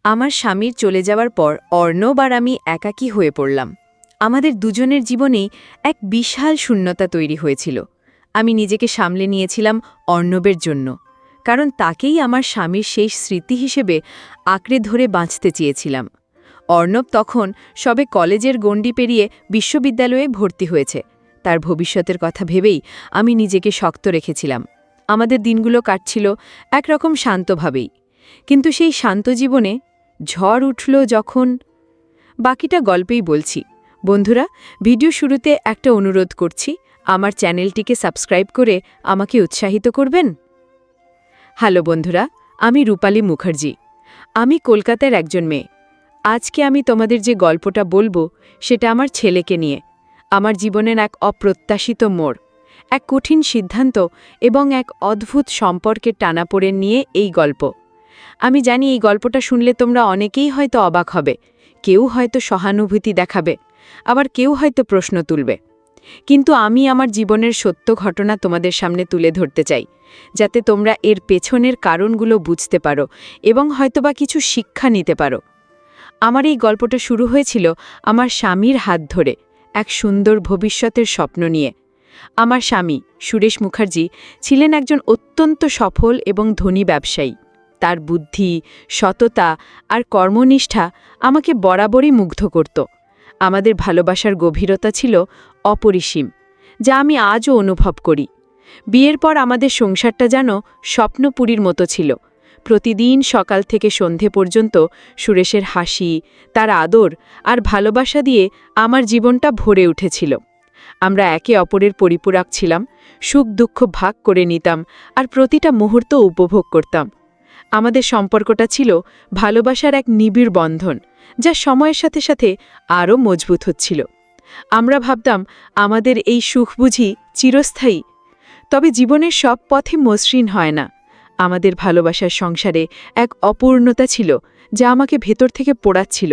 আমার স্বামীর চলে যাওয়ার পর অর্ণব আর আমি একাকী হয়ে পড়লাম। আমাদের দুজনের জীবনেই এক বিশাল শূন্যতা তৈরি হয়েছিল। আমি নিজেকে সামলে নিয়েছিলাম অর্ণবের জন্য, কারণ তাকেই আমার স্বামীর শেষ স্মৃতি হিসেবে আঁকড়ে ধরে বাঁচতে চেয়েছিলাম। অর্ণব তখন সবে কলেজের গণ্ডি পেরিয়ে বিশ্ববিদ্যালয়ে ভর্তি হয়েছে। তার ভবিষ্যতের কথা ভেবেই আমি নিজেকে শক্ত রেখেছিলাম। আমাদের দিনগুলো কাটছিল একরকম শান্তভাবেই। কিন্তু সেই শান্ত জীবনে ঝড় উঠল যখন। বাকিটা গল্পেই বলছি। বন্ধুরা, ভিডিও শুরুতে একটা অনুরোধ করছি, আমার চ্যানেলটিকে সাবস্ক্রাইব করে আমাকে উৎসাহিত করবেন। হ্যালো বন্ধুরা, আমি রূপালী মুখার্জি। আমি কলকাতার একজন মেয়ে। আজকে আমি তোমাদের যে গল্পটা বলবো সেটা আমার ছেলেকে নিয়ে। আমার জীবনের এক অপ্রত্যাশিত মোড়, এক কঠিন সিদ্ধান্ত এবং এক অদ্ভুত সম্পর্কের টানাপোড়েন নিয়ে এই গল্প। আমি জানি এই গল্পটা শুনলে তোমরা অনেকেই হয়তো অবাক হবে, কেউ হয়তো সহানুভূতি দেখাবে, আবার কেউ হয়তো প্রশ্ন তুলবে। কিন্তু আমি আমার জীবনের সত্য ঘটনা তোমাদের সামনে তুলে ধরতে চাই, যাতে তোমরা এর পেছনের কারণগুলো বুঝতে পারো এবং হয়তোবা কিছু শিক্ষা নিতে পারো। আমার এই গল্পটা শুরু হয়েছিল আমার স্বামীর হাত ধরে, এক সুন্দর ভবিষ্যতের স্বপ্ন নিয়ে। আমার স্বামী সুরেশ মুখার্জি ছিলেন একজন অত্যন্ত সফল এবং ধনী ব্যবসায়ী। তার বুদ্ধি, সততা আর কর্মনিষ্ঠা আমাকে বরাবরই মুগ্ধ করত। আমাদের ভালোবাসার গভীরতা ছিল অপরিসীম, যা আমি আজও অনুভব করি। বিয়ের পর আমাদের সংসারটা যেন স্বপ্নপুরীর মতো ছিল। প্রতিদিন সকাল থেকে সন্ধে পর্যন্ত সুরেশের হাসি, তার আদর আর ভালোবাসা দিয়ে আমার জীবনটা ভরে উঠেছিল। আমরা একে অপরের পরিপূরক ছিলাম, সুখ দুঃখ ভাগ করে নিতাম আর প্রতিটা মুহূর্ত উপভোগ করতাম। আমাদের সম্পর্কটা ছিল ভালোবাসার এক নিবিড় বন্ধন, যা সময়ের সাথে সাথে আরও মজবুত হচ্ছিল। আমরা ভাবতাম আমাদের এই সুখ বুঝি চিরস্থায়ী। তবে জীবনের সব পথে মসৃণ হয় না। আমাদের ভালোবাসার সংসারে এক অপূর্ণতা ছিল, যা আমাকে ভেতর থেকে পোড়াচ্ছিল।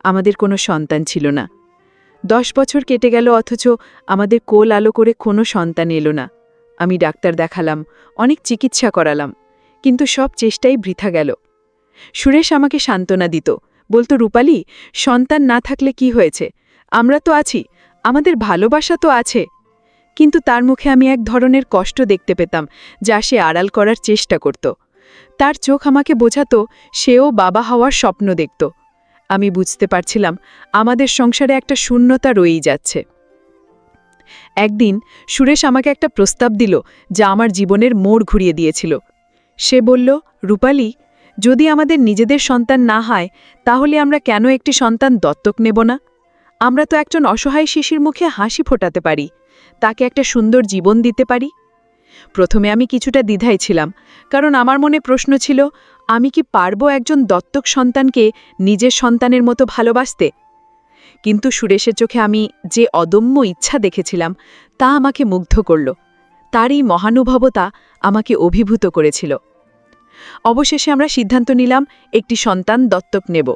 আমাদের কোনো সন্তান ছিল না। 10 বছর কেটে গেল, অথচ আমাদের কোল আলো করে কোনো সন্তান এলো না। আমি ডাক্তার দেখালাম, অনেক চিকিৎসা করালাম, কিন্তু সব চেষ্টাই বৃথা গেল। সুরেশ আমাকে সান্ত্বনা দিত, বলতো, রূপালী, সন্তান না থাকলে কি হয়েছে, আমরা তো আছি, আমাদের ভালোবাসা তো আছে। কিন্তু তার মুখে আমি এক ধরনের কষ্ট দেখতে পেতাম, যা সে আড়াল করার চেষ্টা করত। তার চোখ আমাকে বোঝাতো সেও বাবা হওয়ার স্বপ্ন দেখত। আমি বুঝতে পারছিলাম আমাদের সংসারে একটা শূন্যতা রয়েই যাচ্ছে। একদিন সুরেশ আমাকে একটা প্রস্তাব দিল, যা আমার জীবনের মোড় ঘুরিয়ে দিয়েছিল। সে বলল, রূপালী, যদি আমাদের নিজেদের সন্তান না হয়, তাহলে আমরা কেন একটি সন্তান দত্তক নেব না? আমরা তো একজন অসহায় শিশুর মুখে হাসি ফোটাতে পারি, তাকে একটা সুন্দর জীবন দিতে পারি। প্রথমে আমি কিছুটা দ্বিধায় ছিলাম, কারণ আমার মনে প্রশ্ন ছিল, আমি কি পারবো একজন দত্তক সন্তানকে নিজের সন্তানের মতো ভালোবাসতে? কিন্তু সুরেশের চোখে আমি যে অদম্য ইচ্ছা দেখেছিলাম, তা আমাকে মুগ্ধ করল। তার এই মহানুভবতা আমাকে অভিভূত করেছিল। অবশেষে আমরা সিদ্ধান্ত নিলাম একটি সন্তান দত্তক নেব।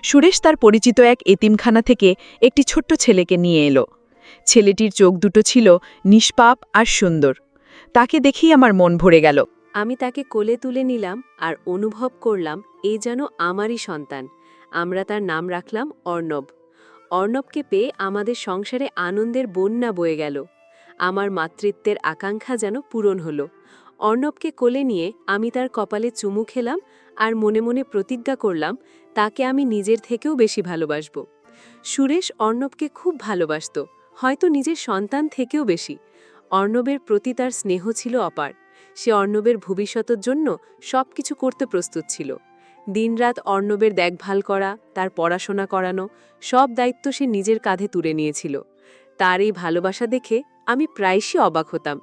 সুরেশ তার পরিচিত এক এতিমখানা থেকে একটি ছোট্ট ছেলেকে নিয়ে এলো। ছেলেটির চোখ দুটো ছিল নিষ্পাপ আর সুন্দর। তাকে দেখেই আমার মন ভরে গেল। আমি তাকে কোলে তুলে নিলাম আর অনুভব করলাম এই যেন আমারই সন্তান। আমরা তার নাম রাখলাম অর্ণব। অর্ণবকে পেয়ে আমাদের সংসারে আনন্দের বন্যা বয়ে গেল। আমার মাতৃত্বের আকাঙ্ক্ষা যেন পূরণ হলো। অর্ণবকে কোলে নিয়ে আমি তার কপালে চুমু খেলাম আর মনে মনে প্রতিজ্ঞা করলাম তাকে আমি নিজের থেকেও বেশি ভালোবাসব। সুরেশ অর্ণবকে খুব ভালোবাসত, হয়তো নিজের সন্তান থেকেও বেশি। অর্ণবের প্রতি তার স্নেহ ছিল অপার। সে অর্ণবের ভবিষ্যতের জন্য সবকিছু করতে প্রস্তুত ছিল। দিনরাত অর্ণবের দেখভাল করা, তার পড়াশোনা করানো, সব দায়িত্ব সে নিজের কাঁধে তুলে নিয়েছিল। তার এই ভালোবাসা দেখে আমি প্রায়শই অবাক হতাম।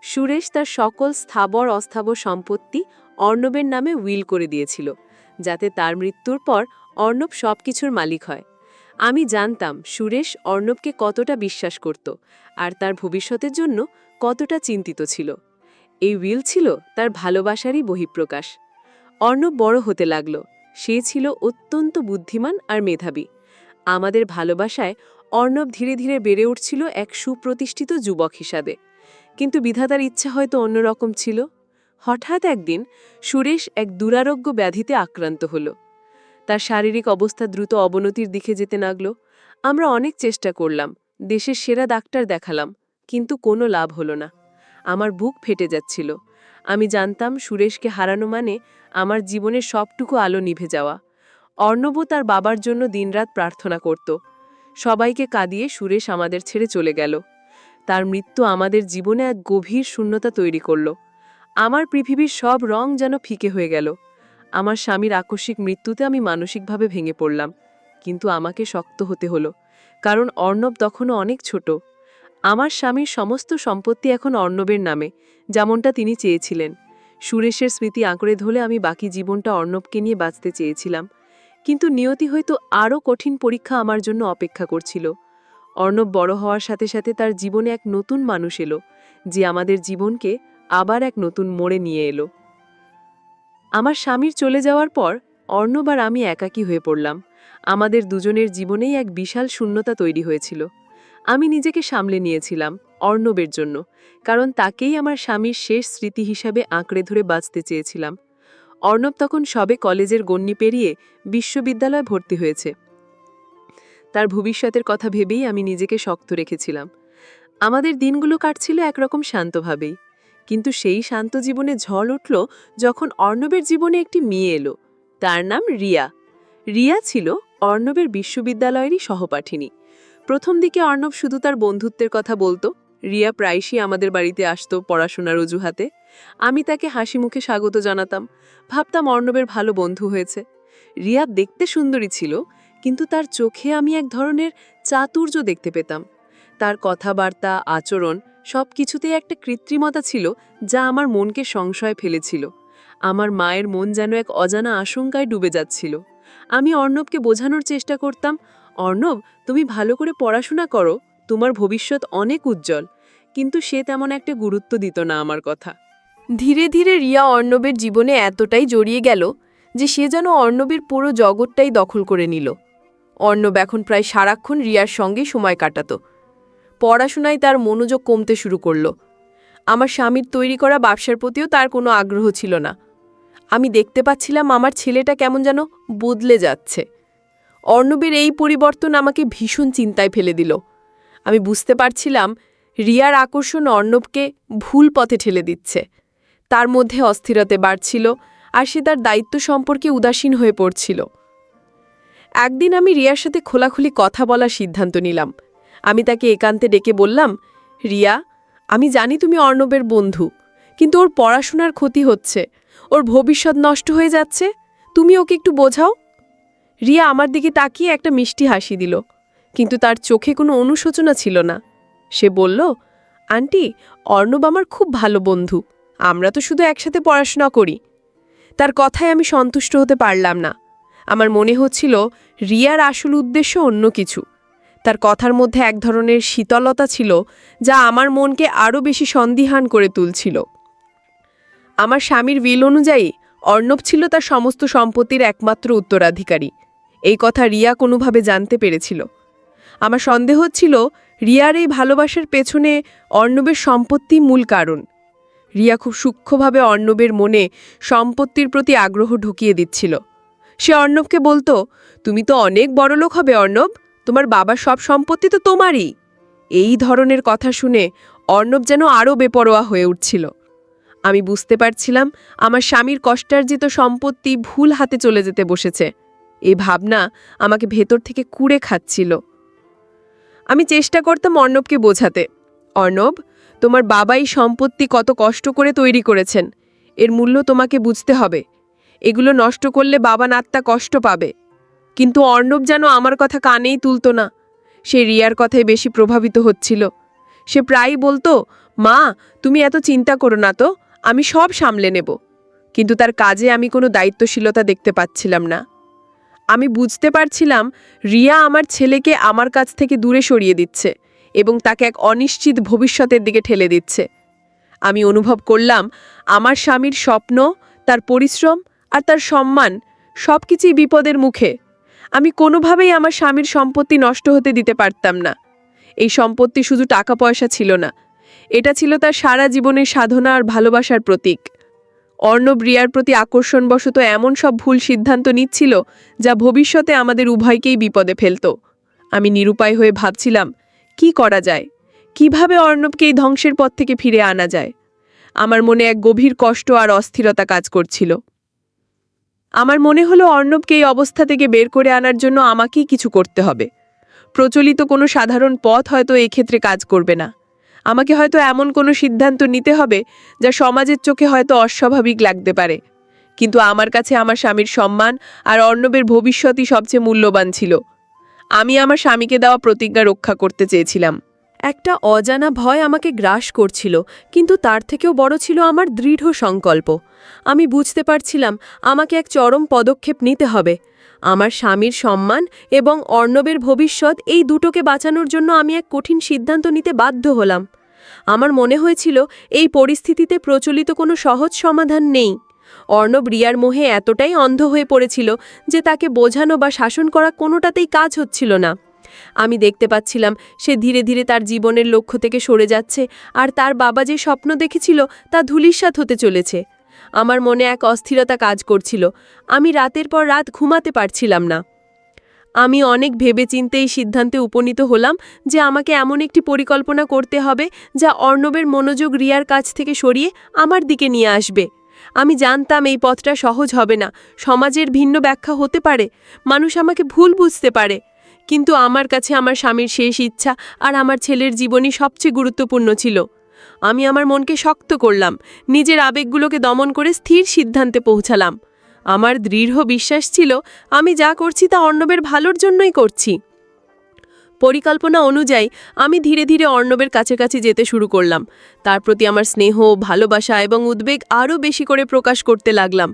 সুরেশ তার সকল স্থাবর অস্থাবর সম্পত্তি অর্ণবের নামে উইল করে দিয়েছিল, যাতে তার মৃত্যুর পর অর্ণব সবকিছুর মালিক হয়। আমি জানতাম সুরেশ অর্ণবকে কতটা বিশ্বাস করত আর তার ভবিষ্যতের জন্য কতটা চিন্তিত ছিল। এই উইল ছিল তার ভালোবাসারই বহিঃপ্রকাশ। অর্ণব বড় হতে লাগল। সে ছিল অত্যন্ত বুদ্ধিমান আর মেধাবী। আমাদের ভালোবাসায় অর্ণব ধীরে ধীরে বেড়ে উঠছিল এক সুপ্রতিষ্ঠিত যুবক হিসাবে। কিন্তু বিধাতার ইচ্ছা হয়তো অন্যরকম ছিল। হঠাৎ একদিন সুরেশ এক দুরারোগ্য ব্যাধিতে আক্রান্ত হল। তার শারীরিক অবস্থা দ্রুত অবনতির দিকে যেতে লাগল। আমরা অনেক চেষ্টা করলাম, দেশের সেরা ডাক্তার দেখালাম, কিন্তু কোনো লাভ হলো না। আমার বুক ফেটে যাচ্ছিল। আমি জানতাম সুরেশকে হারানো মানে আমার জীবনের সবটুকু আলো নিভে যাওয়া। অর্ণবও তার বাবার জন্য দিনরাত প্রার্থনা করত। সবাইকে কাঁদিয়ে সুরেশ আমাদের ছেড়ে চলে গেল। তার মৃত্যু আমাদের জীবনে এক গভীর শূন্যতা তৈরি করল। আমার পৃথিবীর সব রং যেন ফিকে হয়ে গেল। আমার স্বামীর আকস্মিক মৃত্যুতে আমি মানসিকভাবে ভেঙে পড়লাম, কিন্তু আমাকে শক্ত হতে হলো, কারণ অর্ণব তখনও অনেক ছোট। আমার স্বামীর সমস্ত সম্পত্তি এখন অর্ণবের নামে, যেমনটা তিনি চেয়েছিলেন। সুরেশের স্মৃতি আঁকড়ে ধরে আমি বাকি জীবনটা অর্ণবকে নিয়ে বাঁচতে চেয়েছিলাম, কিন্তু নিয়তি হয়তো আরও কঠিন পরীক্ষা আমার জন্য অপেক্ষা করছিল। অর্ণব বড় হওয়ার সাথে সাথে তার জীবনে এক নতুন মানুষ এলো, যে আমাদের জীবনকে আবার এক নতুন মোড়ে নিয়ে এলো। আমার স্বামীর চলে যাওয়ার পর অর্ণব আর আমি একাকী হয়ে পড়লাম। আমাদের দুজনের জীবনেই এক বিশাল শূন্যতা তৈরি হয়েছিল। আমি নিজেকে সামলে নিয়েছিলাম অর্ণবের জন্য, কারণ তাকেই আমার স্বামীর শেষ স্মৃতি হিসাবে আঁকড়ে ধরে বাঁচতে চেয়েছিলাম। অর্ণব তখন সবে কলেজের গণ্ডি পেরিয়ে বিশ্ববিদ্যালয়ে ভর্তি হয়েছে। তার ভবিষ্যতের কথা ভেবেই আমি নিজেকে শক্ত রেখেছিলাম। আমাদের দিনগুলো কাটছিল একরকম শান্তভাবেই, কিন্তু সেই শান্ত জীবনে ঝড় উঠল যখন অর্ণবের জীবনে একটি মেয়ে এলো। তার নাম রিয়া। রিয়া ছিল অর্ণবের বিশ্ববিদ্যালয়েরই সহপাঠিনী। প্রথম দিকে অর্ণব শুধু তার বন্ধুত্বের কথা বলতো। রিয়া প্রায়শই আমাদের বাড়িতে আসতো পড়াশোনার অজুহাতে। আমি তাকে হাসি মুখে স্বাগত জানাতাম, ভাবতাম অর্ণবের ভালো বন্ধু হয়েছে। রিয়া দেখতে সুন্দরী ছিল, কিন্তু তার চোখে আমি এক ধরনের চাতুর্য দেখতে পেতাম। তার কথাবার্তা, আচরণ সবকিছুতেই একটা কৃত্রিমতা ছিল, যা আমার মনকে সংশয়ে ফেলেছিল। আমার মায়ের মন যেন এক অজানা আশঙ্কায় ডুবে যাচ্ছিল। আমি অর্ণবকে বোঝানোর চেষ্টা করতাম, অর্ণব, তুমি ভালো করে পড়াশোনা করো, তোমার ভবিষ্যৎ অনেক উজ্জ্বল। কিন্তু সে তেমন একটা গুরুত্ব দিত না আমার কথা। ধীরে ধীরে রিয়া অর্ণবের জীবনে এতটাই জড়িয়ে গেল যে সে যেন অর্ণবের পুরো জগৎটাই দখল করে নিল। অর্ণব এখন প্রায় সারাক্ষণ রিয়ার সঙ্গেই সময় কাটাত। পড়াশোনায় তার মনোযোগ কমতে শুরু করল। আমার স্বামীর তৈরি করা ব্যবসার প্রতিও তার কোনো আগ্রহ ছিল না। আমি দেখতে পাচ্ছিলাম আমার ছেলেটা কেমন যেন বদলে যাচ্ছে। অর্ণবের এই পরিবর্তন আমাকে ভীষণ চিন্তায় ফেলে দিল। আমি বুঝতে পারছিলাম রিয়ার আকর্ষণ অর্ণবকে ভুল পথে ঠেলে দিচ্ছে। তার মধ্যে অস্থিরতা বাড়ছিল, আর সে তার দায়িত্ব সম্পর্কে উদাসীন হয়ে পড়ছিল। একদিন আমি রিয়ার সাথে খোলাখুলি কথা বলার সিদ্ধান্ত নিলাম। আমি তাকে একান্তে ডেকে বললাম, রিয়া, আমি জানি তুমি অর্ণবের বন্ধু, কিন্তু ওর পড়াশোনার ক্ষতি হচ্ছে, ওর ভবিষ্যৎ নষ্ট হয়ে যাচ্ছে, তুমি ওকে একটু বোঝাও। রিয়া আমার দিকে তাকিয়ে একটা মিষ্টি হাসি দিল, কিন্তু তার চোখে কোনো অনুশোচনা ছিল না। সে বলল, আন্টি, অর্ণব আমার খুব ভালো বন্ধু, আমরা তো শুধু একসাথে পড়াশোনা করি। তার কথায় আমি সন্তুষ্ট হতে পারলাম না। আমার মনে হচ্ছিল রিয়ার আসল উদ্দেশ্য অন্য কিছু। তার কথার মধ্যে এক ধরনের শীতলতা ছিল, যা আমার মনকে আরও বেশি সন্দিহান করে তুলছিল। আমার স্বামীর উইল অনুযায়ী অর্ণব ছিল তার সমস্ত সম্পত্তির একমাত্র উত্তরাধিকারী। এই কথা রিয়া কোনোভাবে জানতে পেরেছিল। আমার সন্দেহ ছিল রিয়ার এই ভালোবাসার পেছনে অর্ণবের সম্পত্তি মূল কারণ। রিয়া খুব সূক্ষ্মভাবে অর্ণবের মনে সম্পত্তির প্রতি আগ্রহ ঢুকিয়ে দিচ্ছিল। সে অর্ণবকে বলতো, তুমি তো অনেক বড়লোক হবে অর্ণব, তোমার বাবার সব সম্পত্তি তো তোমারই। এই ধরনের কথা শুনে অর্ণব যেন আরও বেপরোয়া হয়ে উঠছিল। আমি বুঝতে পারছিলাম আমার স্বামীর কষ্টার্জিত সম্পত্তি ভুল হাতে চলে যেতে বসেছে। এই ভাবনা আমাকে ভেতর থেকে কুড়ে খাচ্ছিল। আমি চেষ্টা করতাম অর্ণবকে বোঝাতে, অর্ণব, তোমার বাবাই সম্পত্তি কত কষ্ট করে তৈরি করেছেন, এর মূল্য তোমাকে বুঝতে হবে। এগুলো নষ্ট করলে বাবা নাত্তা কষ্ট পাবে। কিন্তু অর্ণব যেন আমার কথা কানেই তুলত না। সে রিয়ার কথায় বেশি প্রভাবিত হচ্ছিল। সে প্রায়ই বলতো, মা, তুমি এত চিন্তা করো না তো, আমি সব সামলে নেব। কিন্তু তার কাজে আমি কোনো দায়িত্বশীলতা দেখতে পাচ্ছিলাম না। আমি বুঝতে পারছিলাম রিয়া আমার ছেলেকে আমার কাছ থেকে দূরে সরিয়ে দিচ্ছে এবং তাকে এক অনিশ্চিত ভবিষ্যতের দিকে ঠেলে দিচ্ছে। আমি অনুভব করলাম আমার স্বামীর স্বপ্ন, তার পরিশ্রম আর তার সম্মান সবকিছুই বিপদের মুখে। আমি কোনোভাবেই আমার স্বামীর সম্পত্তি নষ্ট হতে দিতে পারতাম না। এই সম্পত্তি শুধু টাকা পয়সা ছিল না, এটা ছিল তার সারা জীবনের সাধনা আর ভালোবাসার প্রতীক। অর্ণব রিয়ার প্রতি আকর্ষণবশত এমন সব ভুল সিদ্ধান্ত নিচ্ছিল যা ভবিষ্যতে আমাদের উভয়কেই বিপদে ফেলত। আমি নিরুপায় হয়ে ভাবছিলাম, কি করা যায়, কিভাবে অর্ণবকে এই ধ্বংসের পথ থেকে ফিরে আনা যায়। আমার মনে এক গভীর কষ্ট আর অস্থিরতা কাজ করছিল। আমার মনে হলো অর্ণবকে এই অবস্থা থেকে বের করে আনার জন্য আমাকেই কিছু করতে হবে। প্রচলিত কোনো সাধারণ পথ হয়তো এক্ষেত্রে কাজ করবে না। আমাকে হয়তো এমন কোনো সিদ্ধান্ত নিতে হবে যা সমাজের চোখে হয়তো অস্বাভাবিক লাগতে পারে, কিন্তু আমার কাছে আমার স্বামীর সম্মান আর অর্ণবের ভবিষ্যতই সবচেয়ে মূল্যবান ছিল। আমি আমার স্বামীকে দেওয়া প্রতিজ্ঞা রক্ষা করতে চেয়েছিলাম। একটা অজানা ভয় আমাকে গ্রাস করছিল, কিন্তু তার থেকেও বড় ছিল আমার দৃঢ় সংকল্প। আমি বুঝতে পারছিলাম আমাকে এক চরম পদক্ষেপ নিতে হবে। আমার স্বামীর সম্মান এবং অর্ণবের ভবিষ্যৎ, এই দুটোকে বাঁচানোর জন্য আমি এক কঠিন সিদ্ধান্ত নিতে বাধ্য হলাম। আমার মনে হয়েছিল এই পরিস্থিতিতে প্রচলিত কোনো সহজ সমাধান নেই। অর্ণব রিয়ার মোহে এতটাই অন্ধ হয়ে পড়েছিল যে তাকে বোঝানো বা শাসন করা কোনোটাতেই কাজ হচ্ছিল না। আমি দেখতে পাচ্ছিলাম সে ধীরে ধীরে তার জীবনের লক্ষ্য থেকে সরে যাচ্ছে, আর তার বাবা যে স্বপ্ন দেখেছিল তা ধূলিসাৎ হতে চলেছে। আমার মনে এক অস্থিরতা কাজ করছিল। আমি রাতের পর রাত ঘুমাতে পারছিলাম না। আমি অনেক ভেবেচিন্তে এই সিদ্ধান্তে উপনীত হলাম যে আমাকে এমন একটি পরিকল্পনা করতে হবে যা অর্ণবের মনোযোগ রিয়ার কাছ থেকে সরিয়ে আমার দিকে নিয়ে আসবে। আমি জানতাম এই পথটা সহজ হবে না, সমাজের ভিন্ন ব্যাখ্যা হতে পারে, মানুষ আমাকে ভুল বুঝতে পারে, কিন্তু আমার কাছে আমার স্বামীর শেষ ইচ্ছা আর আমার ছেলের জীবনই সবচেয়ে গুরুত্বপূর্ণ ছিল। আমি আমার মনকে শক্ত করলাম, নিজের আবেগগুলোকে দমন করে স্থির সিদ্ধান্তে পৌঁছালাম। আমার দৃঢ় বিশ্বাস ছিল আমি যা করছি তা অর্ণবের ভালোর জন্যই করছি। পরিকল্পনা অনুযায়ী আমি ধীরে ধীরে অর্ণবের কাছাকাছি যেতে শুরু করলাম। তার প্রতি আমার স্নেহ, ভালোবাসা এবং উদ্বেগ আরও বেশি করে প্রকাশ করতে লাগলাম।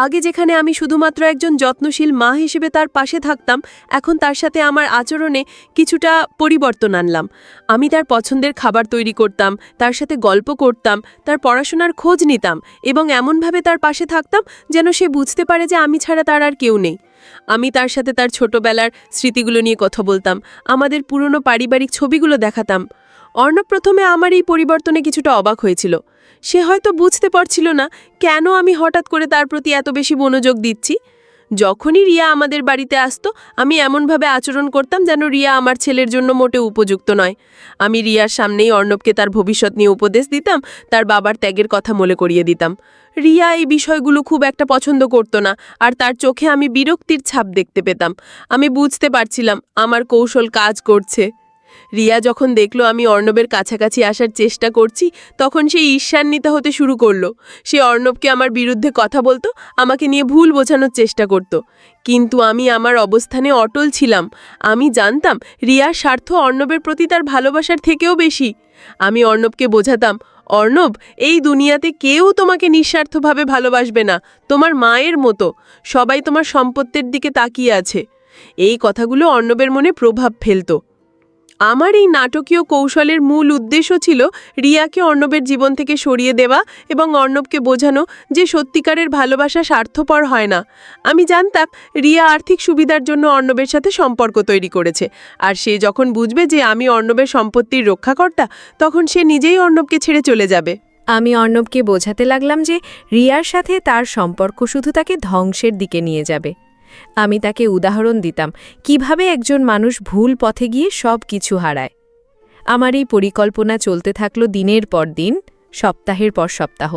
আগে যেখানে আমি শুধুমাত্র একজন যত্নশীল মা হিসেবে তার পাশে থাকতাম, এখন তার সাথে আমার আচরণে কিছুটা পরিবর্তন আনলাম। আমি তার পছন্দের খাবার তৈরি করতাম, তার সাথে গল্প করতাম, তার পড়াশোনার খোঁজ নিতাম এবং এমনভাবে তার পাশে থাকতাম যেন সে বুঝতে পারে যে আমি ছাড়া তার আর কেউ নেই। আমি তার সাথে তার ছোটবেলার স্মৃতিগুলো নিয়ে কথা বলতাম, আমাদের পুরনো পারিবারিক ছবিগুলো দেখাতাম। অর্ণব প্রথমে আমার এই পরিবর্তনে কিছুটা অবাক হয়েছিল। সে হয়তো বুঝতে পারছিল না কেন আমি হঠাৎ করে তার প্রতি এত বেশি মনোযোগ দিচ্ছি। যখনই রিয়া আমাদের বাড়িতে আসতো, আমি এমনভাবে আচরণ করতাম যেন রিয়া আমার ছেলের জন্য মোটেও উপযুক্ত নয়। আমি রিয়ার সামনেই অর্ণবকে তার ভবিষ্যৎ নিয়ে উপদেশ দিতাম, তার বাবার ত্যাগের কথা মনে করিয়ে দিতাম। রিয়া এই বিষয়গুলো খুব একটা পছন্দ করত না, আর তার চোখে আমি বিরক্তির ছাপ দেখতে পেতাম। আমি বুঝতে পারছিলাম আমার কৌশল কাজ করছে। রিয়া যখন দেখল আমি অর্ণবের কাছাকাছি আসার চেষ্টা করছি, তখন সে ঈর্ষান্বিত হতে শুরু করলো। সে অর্ণবকে আমার বিরুদ্ধে কথা বলতো, আমাকে নিয়ে ভুল বোঝানোর চেষ্টা করত। কিন্তু আমি আমার অবস্থানে অটল ছিলাম। আমি জানতাম রিয়ার স্বার্থ অর্ণবের প্রতি তার ভালোবাসার থেকেও বেশি। আমি অর্ণবকে বোঝাতাম, অর্ণব, এই দুনিয়াতে কেউ তোমাকে নিঃস্বার্থভাবে ভালোবাসবে না, তোমার মায়ের মতো। সবাই তোমার সম্পত্তির দিকে তাকিয়ে আছে। এই কথাগুলো অর্ণবের মনে প্রভাব ফেলত। আমার এই নাটকীয় কৌশলের মূল উদ্দেশ্য ছিল রিয়াকে অর্ণবের জীবন থেকে সরিয়ে দেওয়া এবং অর্ণবকে বোঝানো যে সত্যিকারের ভালোবাসা স্বার্থপর হয় না। আমি জানতাম রিয়া আর্থিক সুবিধার জন্য অর্ণবের সাথে সম্পর্ক তৈরি করেছে, আর সে যখন বুঝবে যে আমি অর্ণবের সম্পত্তির রক্ষাকর্তা, তখন সে নিজেই অর্ণবকে ছেড়ে চলে যাবে। আমি অর্ণবকে বোঝাতে লাগলাম যে রিয়ার সাথে তার সম্পর্ক শুধু তাকে ধ্বংসের দিকে নিয়ে যাবে। আমি তাকে উদাহরণ দিতাম কিভাবে একজন মানুষ ভুল পথে গিয়ে সব কিছু হারায়। আমার এই পরিকল্পনা চলতে থাকল দিনের পর দিন, সপ্তাহের পর সপ্তাহ।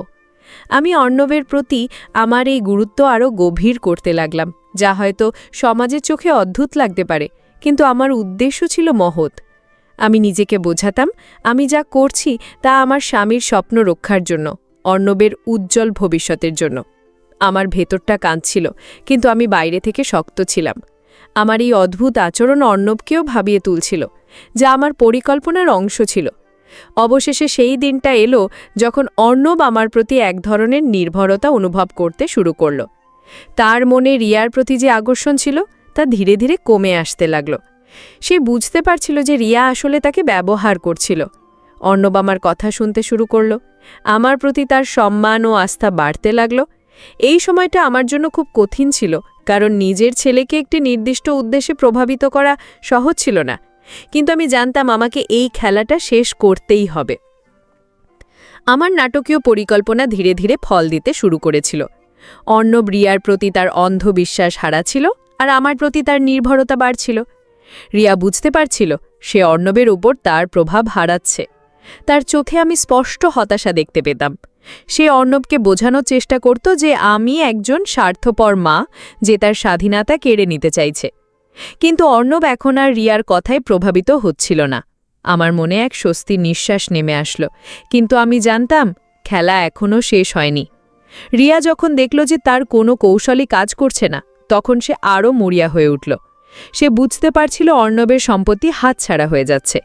আমি অর্ণবের প্রতি আমার এই গুরুত্ব আরও গভীর করতে লাগলাম, যা হয়তো সমাজের চোখে অদ্ভুত লাগতে পারে, কিন্তু আমার উদ্দেশ্য ছিল মহৎ। আমি নিজেকে বোঝাতাম আমি যা করছি তা আমার স্বামীর স্বপ্ন রক্ষার জন্য, অর্ণবের উজ্জ্বল ভবিষ্যতের জন্য। আমার ভেতরটা কাঁদছিল, কিন্তু আমি বাইরে থেকে শক্ত ছিলাম। আমার এই অদ্ভুত আচরণ অর্ণবকেও ভাবিয়ে তুলছিল, যা আমার পরিকল্পনার অংশ ছিল। অবশেষে সেই দিনটা এলো যখন অর্ণব আমার প্রতি এক ধরনের নির্ভরতা অনুভব করতে শুরু করল। তার মনে রিয়ার প্রতি যে আকর্ষণ ছিল তা ধীরে ধীরে কমে আসতে লাগল। সে বুঝতে পারছিল যে রিয়া আসলে তাকে ব্যবহার করছিল। অর্ণব আমার কথা শুনতে শুরু করল, আমার প্রতি তার সম্মান ও আস্থা বাড়তে লাগল। এই সময়টা আমার জন্য খুব কঠিন ছিল, কারণ নিজের ছেলেকে একটি নির্দিষ্ট উদ্দেশ্যে প্রভাবিত করা সহজ ছিল না, কিন্তু আমি জানতাম আমাকে এই খেলাটা শেষ করতেই হবে। আমার নাটকীয় পরিকল্পনা ধীরে ধীরে ফল দিতে শুরু করেছিল। অর্ণব রিয়ার প্রতি তার অন্ধবিশ্বাস হারাচ্ছিল, আর আমার প্রতি তার নির্ভরতা বাড়ছিল। রিয়া বুঝতে পারছিল সে অর্ণবের উপর তার প্রভাব হারাচ্ছে। তার চোখে আমি স্পষ্ট হতাশা দেখতে পেতাম। সে অর্ণবকে বোঝানোর চেষ্টা করত যে আমি একজন স্বার্থপর মা, যে তার স্বাধীনতা কেড়ে নিতে চাইছে। কিন্তু অর্ণব এখন আর রিয়ার কথায় প্রভাবিত হচ্ছিল না। আমার মনে এক স্বস্তির নিঃশ্বাস নেমে আসলো, কিন্তু আমি জানতাম খেলা এখনও শেষ হয়নি। রিয়া যখন দেখল যে তার কোনো কৌশলই কাজ করছে না, তখন সে আরও মরিয়া হয়ে উঠল। সে বুঝতে পারছিল অর্ণবের সম্পত্তি হাতছাড়া হয়ে যাচ্ছে।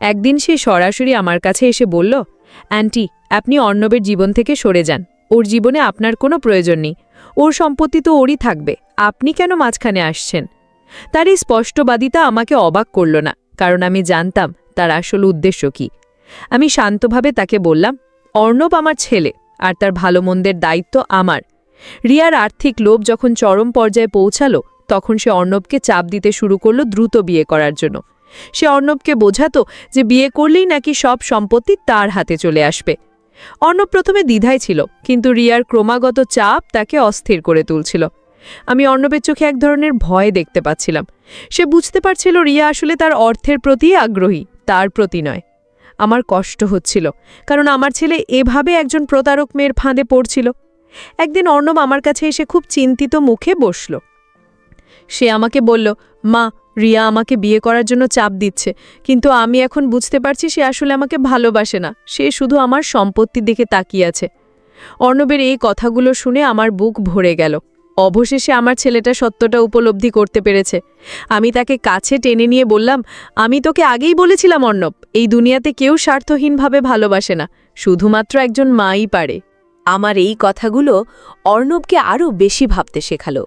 একদিন সে সরাসরি আমার কাছে এসে বলল, আন্টি, আপনি অর্ণবের জীবন থেকে সরে যান। ওর জীবনে আপনার কোনো প্রয়োজন নেই। ওর সম্পত্তি তো ওরই থাকবে, আপনি কেন মাঝখানে আসছেন? তার এই স্পষ্টবাদিতা আমাকে অবাক করল না, কারণ আমি জানতাম তার আসল উদ্দেশ্য কি। আমি শান্তভাবে তাকে বললাম, অর্ণব আমার ছেলে, আর তার ভালো মন্দের দায়িত্ব আমার। রিয়ার আর্থিক লোভ যখন চরম পর্যায়ে পৌঁছালো, তখন সে অর্ণবকে চাপ দিতে শুরু করল দ্রুত বিয়ে করার জন্য। সে অর্ণবকে বোঝাতো যে বিয়ে করলেই নাকি সব সম্পত্তি তার হাতে চলে আসবে। অর্ণব প্রথমে দ্বিধায় ছিল, কিন্তু রিয়ার ক্রমাগত চাপ তাকে অস্থির করে তুলছিল। আমি অর্ণবের চোখে এক ধরনের ভয় দেখতে পাচ্ছিলাম। সে বুঝতে পারছিল রিয়া আসলে তার অর্থের প্রতি আগ্রহী, তার প্রতি নয়। আমার কষ্ট হচ্ছিল, কারণ আমার ছেলে এভাবে একজন প্রতারক মেয়ের ফাঁদে পড়ছিল। একদিন অর্ণব আমার কাছে এসে খুব চিন্তিত মুখে বসল। সে আমাকে বলল, মা, রিয়া আমাকে বিয়ে করার জন্য চাপ দিচ্ছে, কিন্তু আমি এখন বুঝতে পারছি সে আসলে আমাকে ভালোবাসে না, সে শুধু আমার সম্পত্তির দিকে তাকিয়ে আছে। অর্ণবের এই কথাগুলো শুনে আমার বুক ভরে গেল। অবশেষে আমার ছেলেটা সত্যটা উপলব্ধি করতে পেরেছে। আমি তাকে কাছে টেনে নিয়ে বললাম, আমি তোকে আগেই বলেছিলাম অর্ণব, এই দুনিয়াতে কেউ স্বার্থহীনভাবে ভালোবাসে না, শুধুমাত্র একজন মাই পারে। আমার এই কথাগুলো অর্ণবকে আরও বেশি ভাবতে শেখালো।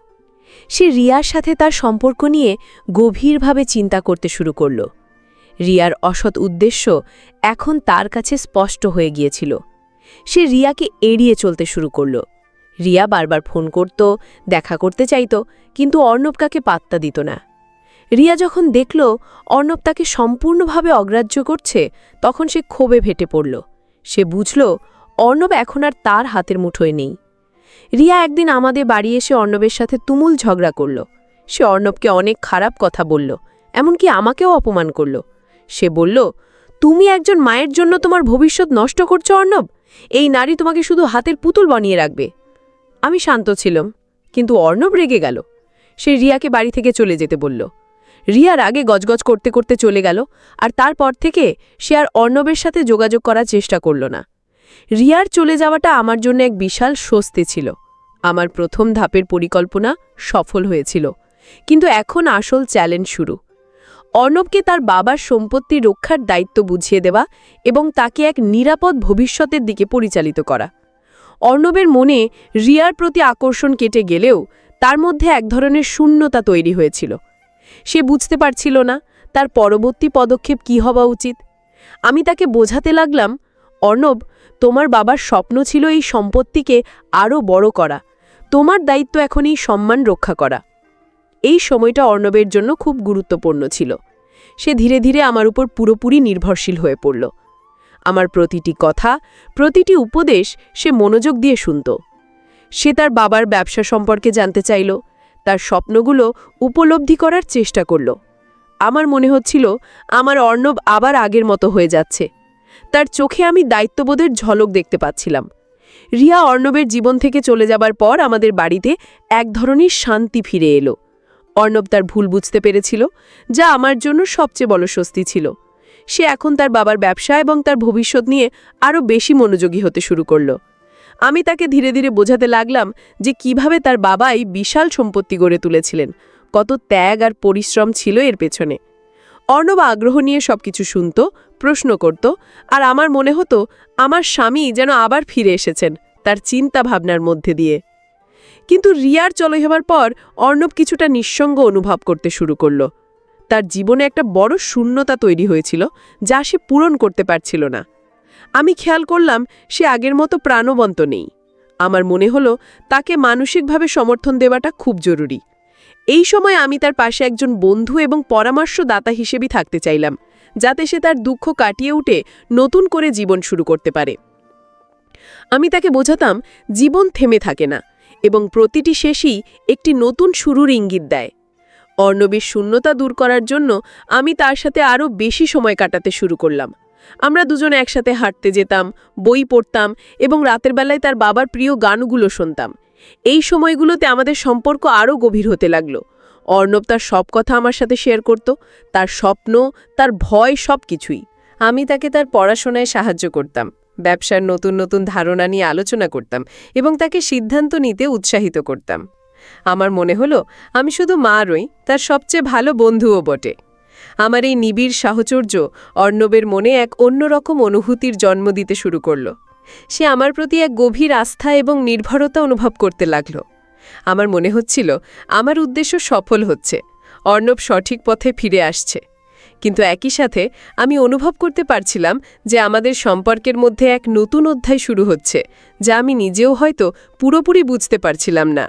সে রিয়ার সাথে তার সম্পর্ক নিয়ে গভীরভাবে চিন্তা করতে শুরু করল। রিয়ার অসৎ উদ্দেশ্য এখন তার কাছে স্পষ্ট হয়ে গিয়েছিল। সে রিয়াকে এড়িয়ে চলতে শুরু করল। রিয়া বারবার ফোন করত, দেখা করতে চাইত, কিন্তু অর্ণব কাকে পাত্তা দিত না। রিয়া যখন দেখল অর্ণব তাকে সম্পূর্ণভাবে অগ্রাহ্য করছে, তখন সে ক্ষোভে ফেটে পড়ল। সে বুঝল অর্ণব এখন আর তার হাতের মুঠোয় নেই। রিয়া একদিন আমাদের বাড়ি এসে অর্ণবের সাথে তুমুল ঝগড়া করল। সে অর্ণবকে অনেক খারাপ কথা বলল, এমনকি আমাকেও অপমান করল। সে বলল, তুমি একজন মায়ের জন্য তোমার ভবিষ্যৎ নষ্ট করছো অর্ণব, এই নারী তোমাকে শুধু হাতের পুতুল বানিয়ে রাখবে। আমি শান্ত ছিলাম, কিন্তু অর্ণব রেগে গেল। সে রিয়াকে বাড়ি থেকে চলে যেতে বলল। রিয়ার আগে গজগজ করতে করতে চলে গেল, আর তারপর থেকে সে আর অর্ণবের সাথে যোগাযোগ করার চেষ্টা করল না। রিয়ার চলে যাওয়াটা আমার জন্য এক বিশাল স্বস্তি ছিল। আমার প্রথম ধাপের পরিকল্পনা সফল হয়েছিল, কিন্তু এখন আসল চ্যালেঞ্জ শুরু। অর্ণবকে তার বাবার সম্পত্তি রক্ষার দায়িত্ব বুঝিয়ে দেওয়া এবং তাকে এক নিরাপদ ভবিষ্যতের দিকে পরিচালিত করা। অর্ণবের মনে রিয়ার প্রতি আকর্ষণ কেটে গেলেও তার মধ্যে এক ধরনের শূন্যতা তৈরি হয়েছিল। সে বুঝতে পারছিল না তার পরবর্তী পদক্ষেপ কী হওয়া উচিত। আমি তাকে বোঝাতে লাগলাম, অর্ণব, তোমার বাবার স্বপ্ন ছিল এই সম্পত্তিকে আরও বড় করা, তোমার দায়িত্ব এখন এই সম্মান রক্ষা করা। এই সময়টা অর্ণবের জন্য খুব গুরুত্বপূর্ণ ছিল। সে ধীরে ধীরে আমার উপর পুরোপুরি নির্ভরশীল হয়ে পড়ল। আমার প্রতিটি কথা, প্রতিটি উপদেশ সে মনোযোগ দিয়ে শুনত। সে তার বাবার ব্যবসা সম্পর্কে জানতে চাইল, তার স্বপ্নগুলো উপলব্ধি করার চেষ্টা করল। আমার মনে হচ্ছিল আমার অর্ণব আবার আগের মতো হয়ে যাচ্ছে। তার চোখে আমি দায়িত্ববোধের ঝলক দেখতে পাচ্ছিলাম। রিয়া অর্ণবের জীবন থেকে চলে যাবার পর আমাদের বাড়িতে এক ধরনের শান্তি ফিরে এলো। অর্ণব তার ভুল বুঝতে পেরেছিল, যা আমার জন্য সবচেয়ে বড় স্বস্তি ছিল। সে এখন তার বাবার ব্যবসা এবং তার ভবিষ্যৎ নিয়ে আরও বেশি মনোযোগী হতে শুরু করল। আমি তাকে ধীরে ধীরে বোঝাতে লাগলাম যে কিভাবে তার বাবা এই বিশাল সম্পত্তি গড়ে তুলেছিলেন, কত ত্যাগ আর পরিশ্রম ছিল এর পেছনে। অর্ণব আগ্রহ নিয়ে সবকিছু শুনত, প্রশ্ন করত, আর আমার মনে হতো আমার স্বামী যেন আবার ফিরে এসেছেন তার চিন্তা ভাবনার মধ্যে দিয়ে। কিন্তু রিয়ার চলে যাবার পর অর্ণব কিছুটা নিঃসঙ্গ অনুভব করতে শুরু করল। তার জীবনে একটা বড় শূন্যতা তৈরি হয়েছিল, যা সে পূরণ করতে পারছিল না। আমি খেয়াল করলাম সে আগের মতো প্রাণবন্ত নেই। আমার মনে হলো তাকে মানসিকভাবে সমর্থন দেওয়াটা খুব জরুরি। এই সময় আমি তার পাশে একজন বন্ধু এবং পরামর্শদাতা হিসেবেই থাকতে চাইলাম, যাতে সে তার দুঃখ কাটিয়ে উঠে নতুন করে জীবন শুরু করতে পারে। আমি তাকে বোঝাতাম জীবন থেমে থাকে না এবং প্রতিটি শেষই একটি নতুন শুরুর ইঙ্গিত দেয়। অর্ণবের শূন্যতা দূর করার জন্য আমি তার সাথে আরও বেশি সময় কাটাতে শুরু করলাম। আমরা দুজন একসাথে হাঁটতে যেতাম, বই পড়তাম এবং রাতের বেলায় তার বাবার প্রিয় গানগুলো শুনতাম। এই সময়গুলোতে আমাদের সম্পর্ক আরও গভীর হতে লাগলো। অর্ণব তার সব কথা আমার সাথে শেয়ার করত, তার স্বপ্ন, তার ভয়, সব কিছুই। আমি তাকে তার পড়াশোনায় সাহায্য করতাম, ব্যবসার নতুন নতুন ধারণা নিয়ে আলোচনা করতাম এবং তাকে সিদ্ধান্ত নিতে উৎসাহিত করতাম। আমার মনে হলো আমি শুধু মা নই, তার সবচেয়ে ভালো বন্ধুও বটে। আমার এই নিবিড় সাহচর্য অর্ণবের মনে এক অন্যরকম অনুভূতির জন্ম দিতে শুরু করল। সে আমার প্রতি এক গভীর আস্থা এবং নির্ভরতা অনুভব করতে লাগল। আমার মনে হচ্ছিল আমার উদ্দেশ্য সফল হচ্ছে, অর্ণব সঠিক পথে ফিরে আসছে। কিন্তু একই সাথে আমি অনুভব করতে পারছিলাম যে আমাদের সম্পর্কের মধ্যে এক নতুন অধ্যায় শুরু হচ্ছে, যা আমি নিজেও হয়তো পুরোপুরি বুঝতে পারছিলাম না।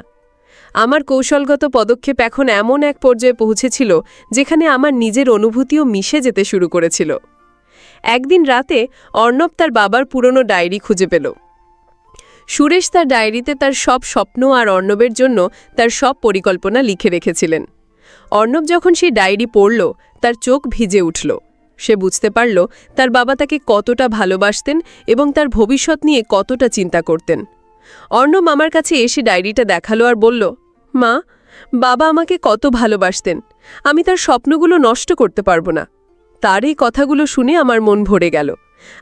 আমার কৌশলগত পদক্ষেপ এখন এমন এক পর্যায়ে পৌঁছেছিল যেখানে আমার নিজের অনুভূতিও মিশে যেতে শুরু করেছিল। একদিন রাতে অর্ণব তার বাবার পুরনো ডায়েরি খুঁজে পেল। সুরেশ তার ডায়েরিতে তার সব স্বপ্ন আর অর্ণবের জন্য তার সব পরিকল্পনা লিখে রেখেছিলেন। অর্ণব যখন সেই ডায়েরি পড়ল, তার চোখ ভিজে উঠল। সে বুঝতে পারল তার বাবা তাকে কতটা ভালোবাসতেন এবং তার ভবিষ্যৎ নিয়ে কতটা চিন্তা করতেন। অর্ণব আমার কাছে এসে ডায়েরিটা দেখালো আর বলল, মা, বাবা আমাকে কত ভালোবাসতেন, আমি তার স্বপ্নগুলো নষ্ট করতে পারবো না। তার এই কথাগুলো শুনে আমার মন ভরে গেল।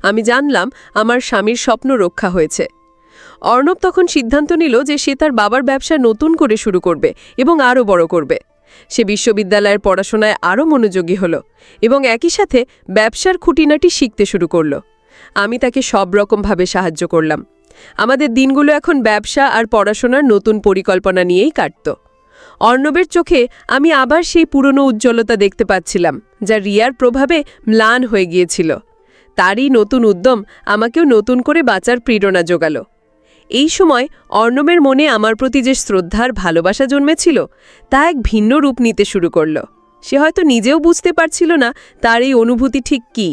আমি জানলাম আমার স্বামীর স্বপ্ন রক্ষা হয়েছে। অর্ণব তখন সিদ্ধান্ত নিল যে সে তার বাবার ব্যবসা নতুন করে শুরু করবে এবং আরও বড় করবে। সে বিশ্ববিদ্যালয়ের পড়াশোনায় আরও মনোযোগী হল এবং একই সাথে ব্যবসার খুঁটিনাটি শিখতে শুরু করল। আমি তাকে সব রকমভাবে সাহায্য করলাম। আমাদের দিনগুলো এখন ব্যবসা আর পড়াশোনার নতুন পরিকল্পনা নিয়েই কাটত। অর্ণবের চোখে আমি আবার সেই পুরনো উজ্জ্বলতা দেখতে পাচ্ছিলাম, যা রিয়ার প্রভাবে ম্লান হয়ে গিয়েছিল। তারই নতুন উদ্যম আমাকেও নতুন করে বাঁচার প্রেরণা জোগাল। এই সময় অর্ণবের মনে আমার প্রতি যে শ্রদ্ধার ভালোবাসা জন্মেছিল, তা এক ভিন্ন রূপ নিতে শুরু করল। সে হয়তো নিজেও বুঝতে পারছিল না তার এই অনুভূতি ঠিক কী।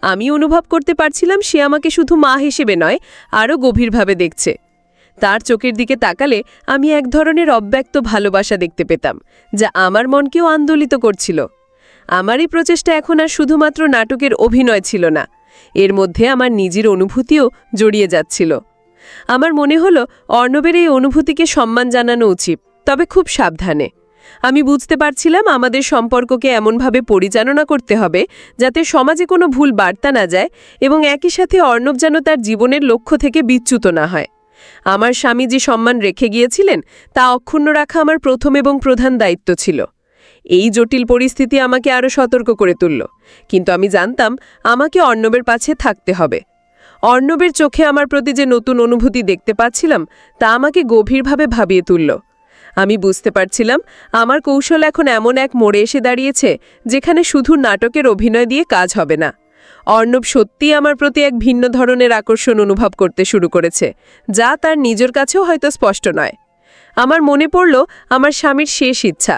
আমি অনুভব করতে পারছিলাম সে আমাকে শুধু মা হিসেবে নয়, আরও গভীরভাবে দেখছে। তার চোখের দিকে তাকালে আমি এক ধরনের অব্যক্ত ভালোবাসা দেখতে পেতাম, যা আমার মনকেও আন্দোলিত করছিল। আমার এই প্রচেষ্টা এখন আর শুধুমাত্র নাটকের অভিনয় ছিল না, এর মধ্যে আমার নিজের অনুভূতিও জড়িয়ে যাচ্ছিল। আমার মনে হলো অর্ণবের এই অনুভূতিকে সম্মান জানানো উচিত, তবে খুব সাবধানে। আমি বুঝতে পারছিলাম আমাদের সম্পর্ককে এমনভাবে পরিচালনা করতে হবে যাতে সমাজে কোনো ভুল বার্তা না যায় এবং একই সাথে অর্ণব যেন তার জীবনের লক্ষ্য থেকে বিচ্যুত না হয়। আমার স্বামী যে সম্মান রেখে গিয়েছিলেন তা অক্ষুণ্ণ রাখা আমার প্রথম এবং প্রধান দায়িত্ব ছিল। এই জটিল পরিস্থিতি আমাকে আরও সতর্ক করে তুলল, কিন্তু আমি জানতাম আমাকে অর্ণবের পাশে থাকতে হবে। অর্ণবের চোখে আমার প্রতি যে নতুন অনুভূতি দেখতে পাচ্ছিলাম তা আমাকে গভীরভাবে ভাবিয়ে তুলল। আমি বুঝতে পারছিলাম আমার কৌশল এখন এমন এক মোড়ে এসে দাঁড়িয়েছে যেখানে শুধু নাটকের অভিনয় দিয়ে কাজ হবে না। অর্ণব সত্যিই আমার প্রতি এক ভিন্ন ধরনের আকর্ষণ অনুভব করতে শুরু করেছে, যা তার নিজের কাছেও হয়তো স্পষ্ট নয়। আমার মনে পড়ল আমার স্বামীর শেষ ইচ্ছা,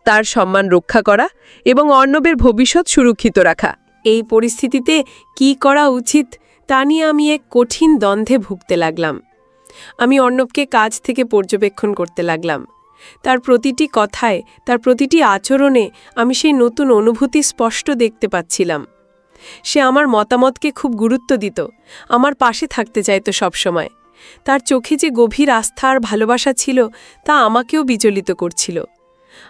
তার সম্মান রক্ষা করা এবং অর্ণবের ভবিষ্যৎ সুরক্ষিত রাখা। এই পরিস্থিতিতে কি করা উচিত তা নিয়ে আমি এক কঠিন দ্বন্দ্বে ভুগতে লাগলাম। আমি অর্ণবকে কাজ থেকে পর্যবেক্ষণ করতে লাগলাম। তার প্রতিটি কথায়, তার প্রতিটি আচরণে আমি সেই নতুন অনুভূতি স্পষ্ট দেখতে পাচ্ছিলাম। সে আমার মতামতকে খুব গুরুত্ব দিত, আমার পাশে থাকতে চাইত সবসময়। তার চোখে যে গভীর আস্থা আর ভালোবাসা ছিল তা আমাকেও বিচলিত করছিল।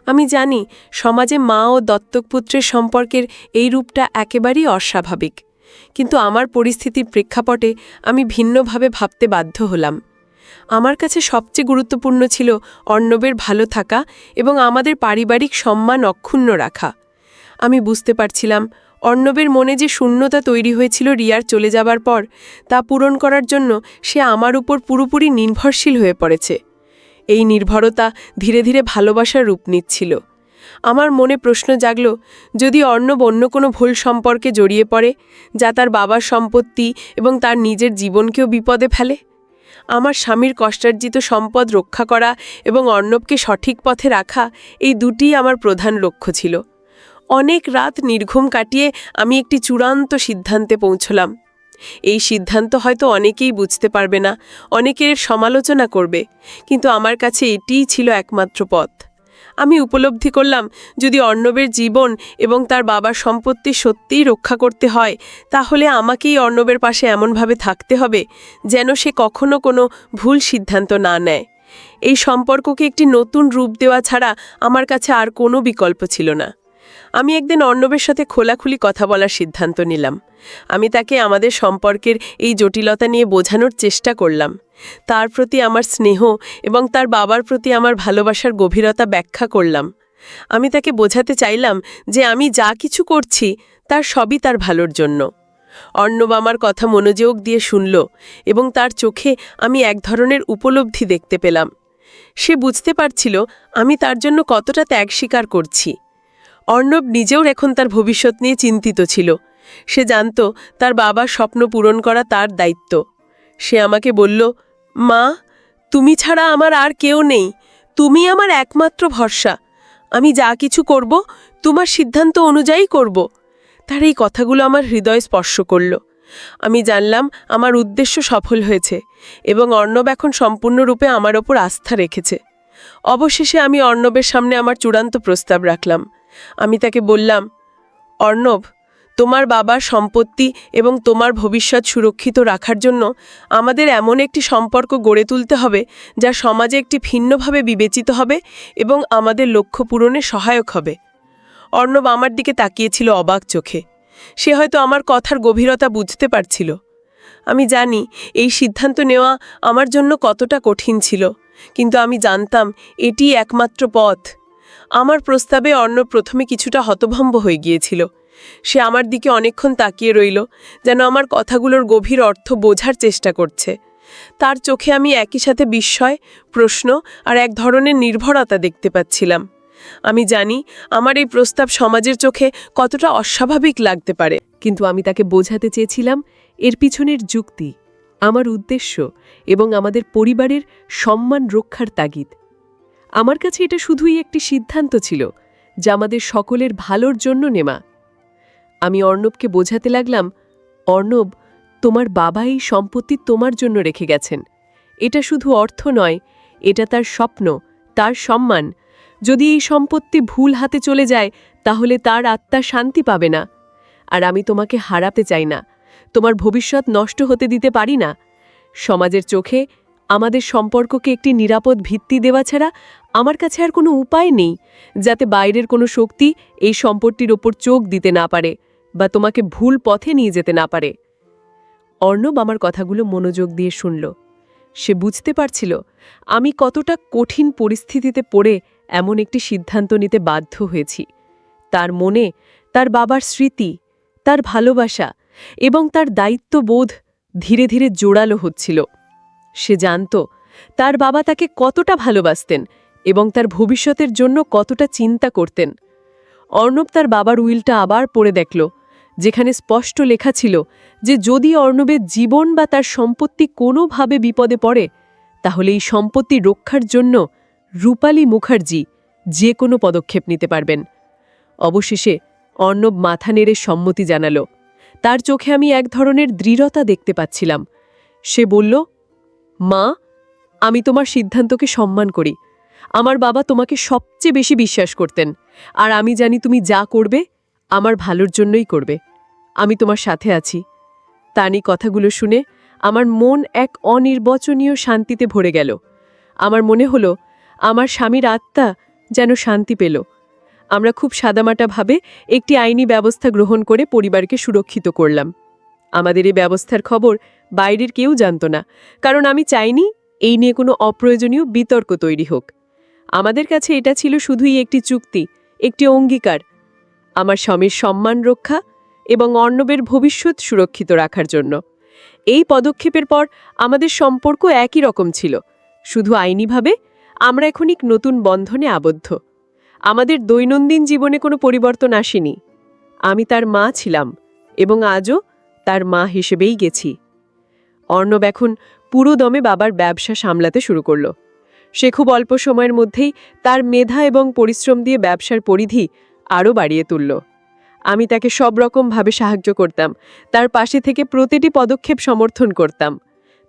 আমি জানি সমাজে মা ও দত্তকপুত্রের সম্পর্কের এই রূপটা একেবারেই অস্বাভাবিক, কিন্তু আমার পরিস্থিতির প্রেক্ষাপটে আমি ভিন্নভাবে ভাবতে বাধ্য হলাম। আমার কাছে সবচেয়ে গুরুত্বপূর্ণ ছিল অর্ণবের ভালো থাকা এবং আমাদের পারিবারিক সম্মান অক্ষুণ্ণ রাখা। আমি বুঝতে পারছিলাম অর্ণবের মনে যে শূন্যতা তৈরি হয়েছিল রিয়ার চলে যাবার পর, তা পূরণ করার জন্য সে আমার উপর পুরোপুরি নির্ভরশীল হয়ে পড়েছে। এই নির্ভরতা ধীরে ধীরে ভালোবাসার রূপ নিচ্ছিল। আমার মনে প্রশ্ন জাগল, যদি অর্ণব অন্য কোনো ভুল সম্পর্কে জড়িয়ে পড়ে, যা তার বাবার সম্পত্তি এবং তার নিজের জীবনকেও বিপদে ফেলে। আমার স্বামীর কষ্টার্জিত সম্পদ রক্ষা করা এবং অর্ণবকে সঠিক পথে রাখা, এই দুটিই আমার প্রধান লক্ষ্য ছিল। অনেক রাত নির্ঘুম কাটিয়ে আমি একটি চূড়ান্ত সিদ্ধান্তে পৌঁছলাম। এই সিদ্ধান্ত হয়তো অনেকেই বুঝতে পারবে না, অনেকের সমালোচনা করবে, কিন্তু আমার কাছে এটিই ছিল একমাত্র পথ। আমি উপলব্ধি করলাম, যদি অর্ণবের জীবন এবং তার বাবার সম্পত্তি সত্যিই রক্ষা করতে হয়, তাহলে আমাকেই অর্ণবের পাশে এমনভাবে থাকতে হবে যেন সে কখনো কোনো ভুল সিদ্ধান্ত না নেয়। এই সম্পর্ককে একটি নতুন রূপ দেওয়া ছাড়া আমার কাছে আর কোনো বিকল্প ছিল না। আমি একদিন অর্ণবের সাথে খোলাখুলি কথা বলার সিদ্ধান্ত নিলাম। আমি তাকে আমাদের সম্পর্কের এই জটিলতা নিয়ে বোঝানোর চেষ্টা করলাম। তার প্রতি আমার স্নেহ এবং তার বাবার প্রতি আমার ভালোবাসার গভীরতা ব্যাখ্যা করলাম। আমি তাকে বোঝাতে চাইলাম যে আমি যা কিছু করছি তার সবই তার ভালোর জন্য। অর্ণব আমার কথা মনোযোগ দিয়ে শুনল এবং তার চোখে আমি এক ধরনের উপলব্ধি দেখতে পেলাম। সে বুঝতে পারছিল আমি তার জন্য কতটা ত্যাগ স্বীকার করছি। অর্ণব নিজেও এখন তার ভবিষ্যৎ নিয়ে চিন্তিত ছিল। সে জানত তার বাবার স্বপ্ন পূরণ করা তার দায়িত্ব। সে আমাকে বলল, মা, তুমি ছাড়া আমার আর কেউ নেই, তুমি আমার একমাত্র ভরসা। আমি যা কিছু করব তোমার সিদ্ধান্ত অনুযায়ী করব। তার এই কথাগুলো আমার হৃদয় স্পর্শ করল। আমি জানলাম আমার উদ্দেশ্য সফল হয়েছে এবং অর্ণব এখন সম্পূর্ণরূপে আমার ওপর আস্থা রেখেছে। অবশেষে আমি অর্ণবের সামনে আমার চূড়ান্ত প্রস্তাব রাখলাম। আমি তাকে বললাম, অর্ণব, তোমার বাবার সম্পত্তি এবং তোমার ভবিষ্যৎ সুরক্ষিত রাখার জন্য আমাদের এমন একটি সম্পর্ক গড়ে তুলতে হবে যা সমাজে একটি ভিন্নভাবে বিবেচিত হবে এবং আমাদের লক্ষ্য পূরণে সহায়ক হবে। অর্ণব আমার দিকে তাকিয়েছিল অবাক চোখে। সে হয়তো আমার কথার গভীরতা বুঝতে পারছিল। আমি জানি এই সিদ্ধান্ত নেওয়া আমার জন্য কতটা কঠিন ছিল, কিন্তু আমি জানতাম এটিই একমাত্র পথ। আমার প্রস্তাবে অর্ণব প্রথমে কিছুটা হতভম্ব হয়ে গিয়েছিল। সে আমার দিকে অনেকক্ষণ তাকিয়ে রইল, যেন আমার কথাগুলোর গভীর অর্থ বোঝার চেষ্টা করছে। তার চোখে আমি একই সাথে বিস্ময়, প্রশ্ন আর এক ধরনের নির্ভরতা দেখতে পাচ্ছিলাম। আমি জানি আমার এই প্রস্তাব সমাজের চোখে কতটা অস্বাভাবিক লাগতে পারে, কিন্তু আমি তাকে বোঝাতে চেয়েছিলাম এর পিছনের যুক্তি, আমার উদ্দেশ্য এবং আমাদের পরিবারের সম্মান রক্ষার তাগিদ। আমার কাছে এটা শুধুই একটি সিদ্ধান্ত ছিল, যা আমাদের সকলের ভালোর জন্য নেওয়া। আমি অর্ণবকে বোঝাতে লাগলাম, অর্ণব, তোমার বাবা এই সম্পত্তি তোমার জন্য রেখে গেছেন। এটা শুধু অর্থ নয়, এটা তার স্বপ্ন, তার সম্মান। যদি এই সম্পত্তি ভুল হাতে চলে যায়, তাহলে তার আত্মা শান্তি পাবে না। আর আমি তোমাকে হারাতে চাই না, তোমার ভবিষ্যৎ নষ্ট হতে দিতে পারি না। সমাজের চোখে আমাদের সম্পর্ককে একটি নিরাপদ ভিত্তি দেওয়া ছাড়া আমার কাছে আর কোনো উপায় নেই, যাতে বাইরের কোনো শক্তি এই সম্পত্তির ওপর চোখ দিতে না পারে বা তোমাকে ভুল পথে নিয়ে যেতে না পারে। অর্ণব আমার কথাগুলো মনোযোগ দিয়ে শুনল। সে বুঝতে পারছিল আমি কতটা কঠিন পরিস্থিতিতে পড়ে এমন একটি সিদ্ধান্ত নিতে বাধ্য হয়েছি। তার মনে তার বাবার স্মৃতি, তার ভালোবাসা এবং তার দায়িত্ববোধ ধীরে ধীরে জোরালো হচ্ছিল। সে জানত তার বাবা তাকে কতটা ভালোবাসতেন এবং তার ভবিষ্যতের জন্য কতটা চিন্তা করতেন। অর্ণব তার বাবার উইলটা আবার পড়ে দেখল, যেখানে স্পষ্ট লেখা ছিল যে যদি অর্ণবের জীবন বা তার সম্পত্তি কোনোভাবে বিপদে পড়ে, তাহলে এই সম্পত্তি রক্ষার জন্য রূপালী মুখার্জি যে কোনো পদক্ষেপ নিতে পারবেন। অবশেষে অর্ণব মাথা নেড়ে সম্মতি জানাল। তার চোখে আমি এক ধরনের দৃঢ়তা দেখতে পাচ্ছিলাম। সে বলল, মা, আমি তোমার সিদ্ধান্তকে সম্মান করি। আমার বাবা তোমাকে সবচেয়ে বেশি বিশ্বাস করতেন, আর আমি জানি তুমি যা করবে আমার ভালোর জন্যই করবে। আমি তোমার সাথে আছি। তানি কথাগুলো শুনে আমার মন এক অনির্বচনীয় শান্তিতে ভরে গেল। আমার মনে হলো আমার স্বামীর আত্মা যেন শান্তি পেল। আমরা খুব সাদামাটাভাবে একটি আইনি ব্যবস্থা গ্রহণ করে পরিবারকে সুরক্ষিত করলাম। আমাদের এই ব্যবস্থার খবর বাইরের কেউ জানত না, কারণ আমি চাইনি এই নিয়ে কোনো অপ্রয়োজনীয় বিতর্ক তৈরি হোক। আমাদের কাছে এটা ছিল শুধুই একটি চুক্তি, একটি অঙ্গীকার, আমার স্বামীর সম্মান রক্ষা এবং অর্ণবের ভবিষ্যৎ সুরক্ষিত রাখার জন্য। এই পদক্ষেপের পর আমাদের সম্পর্ক একই রকম ছিল, শুধু আইনিভাবে আমরা এখন এক নতুন বন্ধনে আবদ্ধ। আমাদের দৈনন্দিন জীবনে কোনো পরিবর্তন আসেনি। আমি তার মা ছিলাম এবং আজও তার মা হিসেবেই গেছি। অর্ণব এখন পুরো দমে বাবার ব্যবসা সামলাতে শুরু করল। সে খুব অল্প সময়ের মধ্যেই তার মেধা এবং পরিশ্রম দিয়ে ব্যবসার পরিধি আরও বাড়িয়ে তুলল। আমি তাকে সব রকমভাবে সাহায্য করতাম, তার পাশে থেকে প্রতিটি পদক্ষেপ সমর্থন করতাম।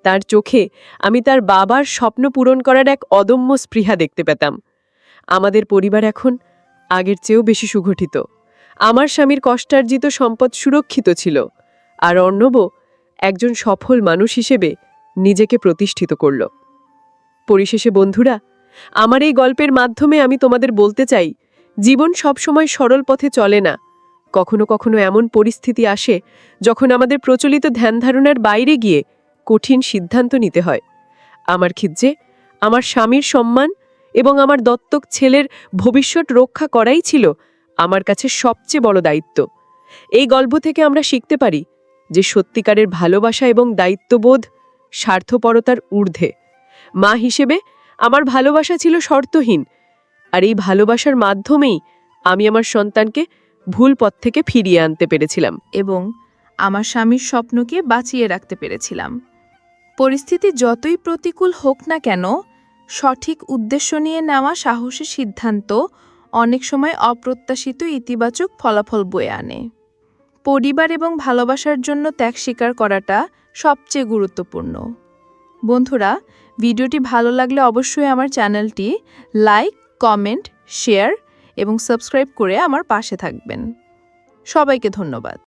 তার চোখে আমি তার বাবার স্বপ্ন পূরণ করার এক অদম্য স্পৃহা দেখতে পেতাম। আমাদের পরিবার এখন আগের চেয়েও বেশি সুগঠিত। আমার স্বামীর কষ্টার্জিত সম্পদ সুরক্ষিত ছিল, আর অর্ণবও একজন সফল মানুষ হিসেবে নিজেকে প্রতিষ্ঠিত করল। পরিশেষে বন্ধুরা, আমার এই গল্পের মাধ্যমে আমি তোমাদের বলতে চাই, জীবন সবসময় সরল পথে চলে না। কখনো কখনো এমন পরিস্থিতি আসে যখন আমাদের প্রচলিত ধ্যানধারণার বাইরে গিয়ে কঠিন সিদ্ধান্ত নিতে হয়। আমার ক্ষেত্রে আমার স্বামীর সম্মান এবং আমার দত্তক ছেলের ভবিষ্যৎ রক্ষা করাই ছিল আমার কাছে সবচেয়ে বড় দায়িত্ব। এই গল্প থেকে আমরা শিখতে পারি যে সত্যিকারের ভালোবাসা এবং দায়িত্ববোধ স্বার্থপরতার ঊর্ধ্বে। মা হিসেবে আমার ভালোবাসা ছিল শর্তহীন, আর এই ভালোবাসার মাধ্যমেই আমি আমার সন্তানকে ভুল পথ থেকে ফিরিয়ে আনতে পেরেছিলাম। এবং আমার স্বামীর স্বপ্নকে বাঁচিয়ে রাখতে পেরেছিলাম। পরিস্থিতি যতই প্রতিকূল হোক না কেন, সঠিক উদ্দেশ্য নিয়ে নেওয়া সাহসী সিদ্ধান্ত অনেক সময় অপ্রত্যাশিত ইতিবাচক ফলাফল বয়ে আনে। পরিবার এবং ভালোবাসার জন্য ত্যাগ স্বীকার করাটা সবচেয়ে গুরুত্বপূর্ণ। বন্ধুরা, ভিডিওটি ভালো লাগলে অবশ্যই আমার চ্যানেলটি লাইক, কমেন্ট, শেয়ার এবং সাবস্ক্রাইব করে আমার পাশে থাকবেন। সবাইকে ধন্যবাদ।